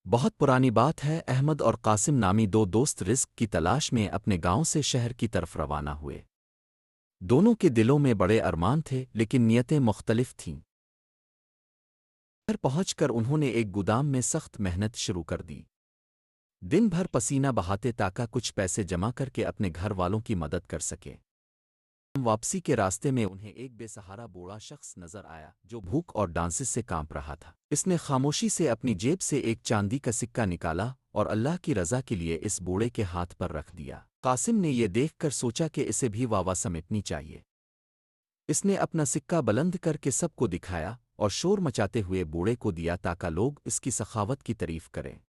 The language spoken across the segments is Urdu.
بہت پرانی بات ہے، احمد اور قاسم نامی دو دوست رزق کی تلاش میں اپنے گاؤں سے شہر کی طرف روانہ ہوئے۔ دونوں کے دلوں میں بڑے ارمان تھے لیکن نیتیں مختلف تھیں۔ گھر پہنچ کر انہوں نے ایک گودام میں سخت محنت شروع کر دی۔ دن بھر پسینہ بہاتے تاکہ کچھ پیسے جمع کر کے اپنے گھر والوں کی مدد کر سکے۔ واپسی کے راستے میں انہیں ایک بے سہارا بوڑھا شخص نظر آیا جو بھوک اور ڈانسس سے کانپ رہا تھا۔ اس نے خاموشی سے اپنی جیب سے ایک چاندی کا سکہ نکالا اور اللہ کی رضا کے لیے اس بوڑھے کے ہاتھ پر رکھ دیا۔ قاسم نے یہ دیکھ کر سوچا کہ اسے بھی واہ سمیٹنی چاہیے۔ اس نے اپنا سکہ بلند کر کے سب کو دکھایا اور شور مچاتے ہوئے بوڑھے کو دیا تاکہ لوگ اس کی سخاوت کی تعریف کریں۔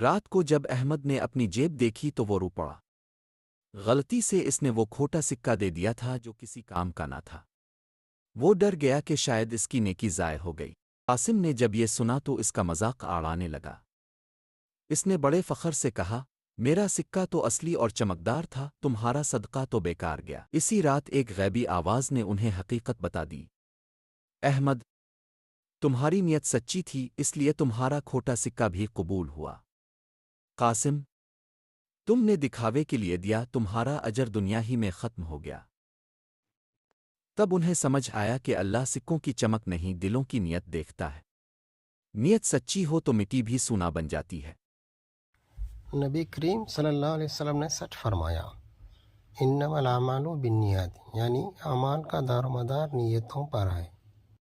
رات کو جب احمد نے اپنی جیب دیکھی تو وہ رو پڑا۔ غلطی سے اس نے وہ کھوٹا سکہ دے دیا تھا جو کسی کام کا نہ تھا۔ وہ ڈر گیا کہ شاید اس کی نیکی ضائع ہو گئی۔ قاسم نے جب یہ سنا تو اس کا مذاق اڑانے لگا۔ اس نے بڑے فخر سے کہا، میرا سکہ تو اصلی اور چمکدار تھا، تمہارا صدقہ تو بیکار گیا۔ اسی رات ایک غیبی آواز نے انہیں حقیقت بتا دی۔ احمد، تمہاری نیت سچی تھی اس لیے تمہارا کھوٹا سکہ بھی قبول ہوا۔ قاسم، تم نے دکھاوے کے لیے دیا، تمہارا اجر دنیا ہی میں ختم ہو گیا۔ تب انہیں سمجھ آیا کہ اللہ سکوں کی چمک نہیں دلوں کی نیت دیکھتا ہے۔ نیت سچی ہو تو مٹی بھی سونا بن جاتی ہے۔ نبی کریم صلی اللہ علیہ وسلم نے سچ فرمایا، انما الاعمال بالنیات، یعنی اعمال کا دار و مدار نیتوں پر ہے۔